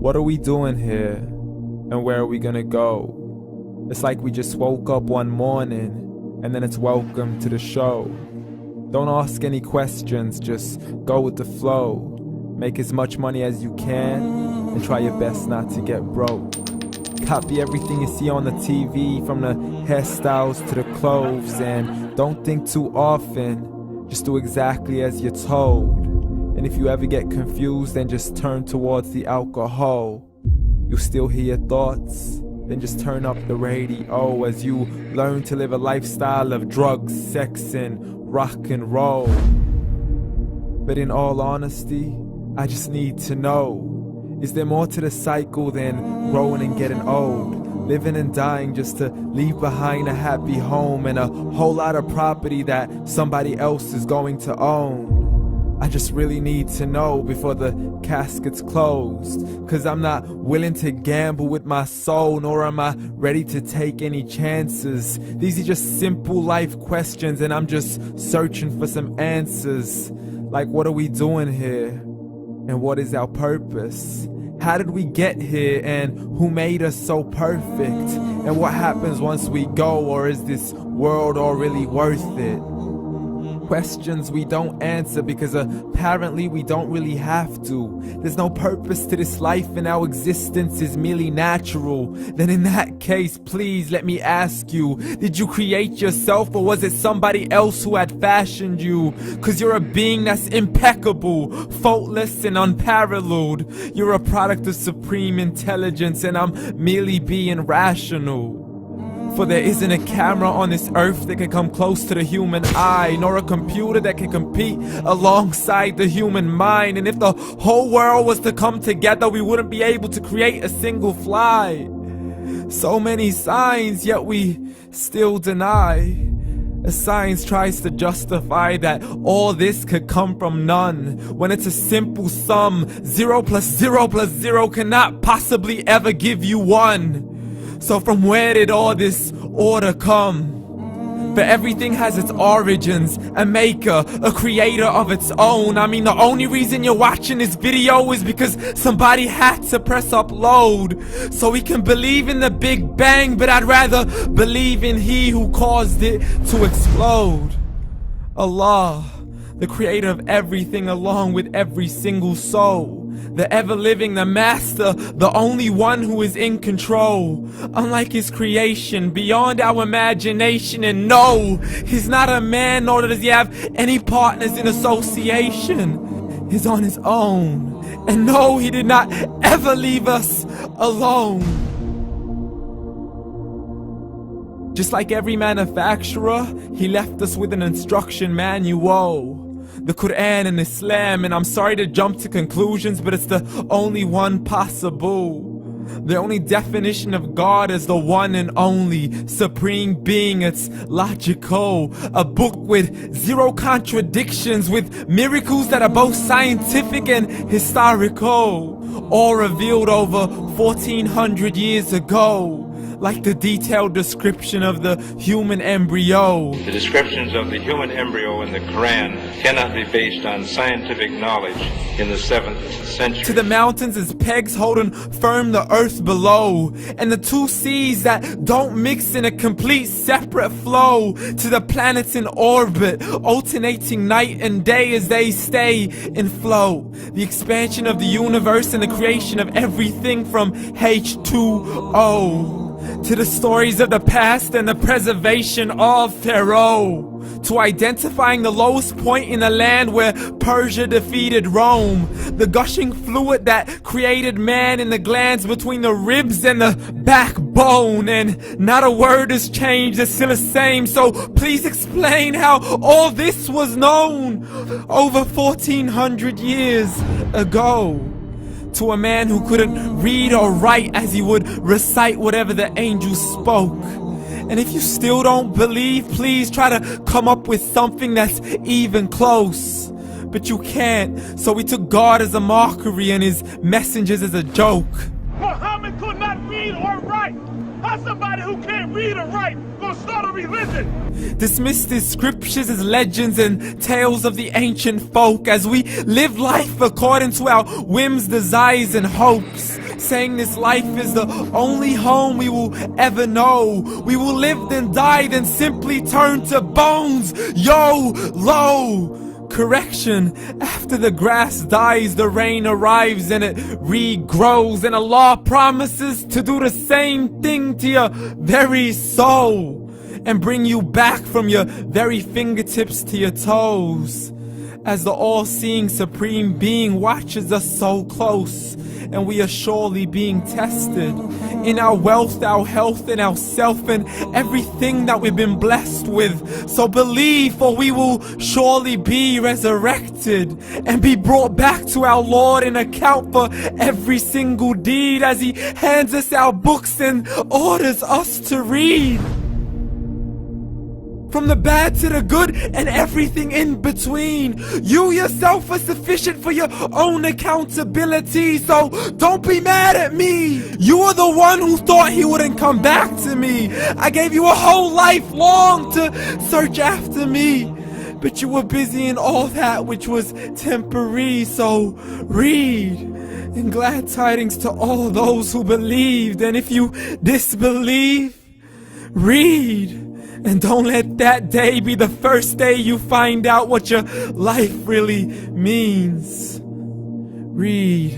What are we doing here? And where are we gonna go? It's like we just woke up one morning, and then it's welcome to the show. Don't ask any questions, just go with the flow. Make as much money as you can, and try your best not to get broke. Copy everything you see on the TV, from the hairstyles to the clothes, and don't think too often, just do exactly as you're told. And if you ever get confused, then just turn towards the alcohol. You'll still hear your thoughts, then just turn up the radio as you learn to live a lifestyle of drugs, sex, and rock and roll. But in all honesty, I just need to know, is there more to the cycle than growing and getting old? Living and dying just to leave behind a happy home and a whole lot of property that somebody else is going to own. I just really need to know before the casket's closed, 'cause I'm not willing to gamble with my soul, nor am I ready to take any chances. These are just simple life questions, and I'm just searching for some answers. Like, what are we doing here? And what is our purpose? How did we get here, and who made us so perfect? And what happens once we go, or is this world all really worth it? Questions we don't answer because apparently we don't really have to. There's no purpose to this life and our existence is merely natural. Then in that case, please let me ask you, did you create yourself, or was it somebody else who had fashioned you? 'Cause you're a being that's impeccable, faultless and unparalleled. You're a product of supreme intelligence, and I'm merely being rational. For there isn't a camera on this earth that can come close to the human eye, nor a computer that can compete alongside the human mind. And if the whole world was to come together, we wouldn't be able to create a single fly. So many signs, yet we still deny. As science tries to justify that all this could come from none, when it's a simple sum. 0 plus 0 plus 0 cannot possibly ever give you 1. So from where did all this order come? For everything has its origins, a maker, a creator of its own. I mean, the only reason you're watching this video is because somebody had to press upload. So we can believe in the Big Bang, but I'd rather believe in He who caused it to explode. Allah, the creator of everything along with every single soul. The ever-living, the master, the only one who is in control. Unlike his creation, beyond our imagination. And no, he's not a man, nor does he have any partners in association. He's on his own. And no, he did not ever leave us alone. Just like every manufacturer, he left us with an instruction manual. The Quran and Islam, and I'm sorry to jump to conclusions, but it's the only one possible. The only definition of God is the one and only supreme being. It's logical, a book with 0 contradictions, with miracles that are both scientific and historical, all revealed over 1400 years ago. Like the detailed description of the human embryo. The descriptions of the human embryo in the Quran cannot be based on scientific knowledge in the 7th century. To the mountains as pegs holding firm the earth below, and the 2 seas that don't mix in a complete separate flow. To the planets in orbit, alternating night and day as they stay in flow. The expansion of the universe and the creation of everything from H2O. To the stories of the past and the preservation of Pharaoh. To identifying the lowest point in the land where Persia defeated Rome. The gushing fluid that created man in the glands between the ribs and the backbone. And not a word has changed, it's still the same. So please explain how all this was known over 1400 years ago. To a man who couldn't read or write, as he would recite whatever the angels spoke. And if you still don't believe, please try to come up with something that's even close. But you can't, so we took God as a mockery and his messengers as a joke. Muhammad could not read or write. How's somebody who can't read or write gonna start a religion? Dismissed his scriptures as legends and tales of the ancient folk, as we live life according to our whims, desires, and hopes. saying this life is the only home we will ever know. We will live then die, then simply turn to bones. YOLO! Correction, after the grass dies, the rain arrives and it regrows, and Allah promises to do the same thing to your very soul and bring you back from your very fingertips to your toes, as the all-seeing supreme being watches us so close, and we are surely being tested in our wealth, our health, and our self, and everything that we've been blessed with. So believe, for we will surely be resurrected and be brought back to our Lord and account for every single deed, as He hands us our books and orders us to read. From the bad to the good and everything in between. You yourself are sufficient for your own accountability, so don't be mad at me. You are the one who thought He wouldn't come back to me. I gave you a whole life long to search after me, but you were busy in all that which was temporary. So read, and glad tidings to all those who believed. And if you disbelieve, read. And don't let that day be the first day you find out what your life really means. Read.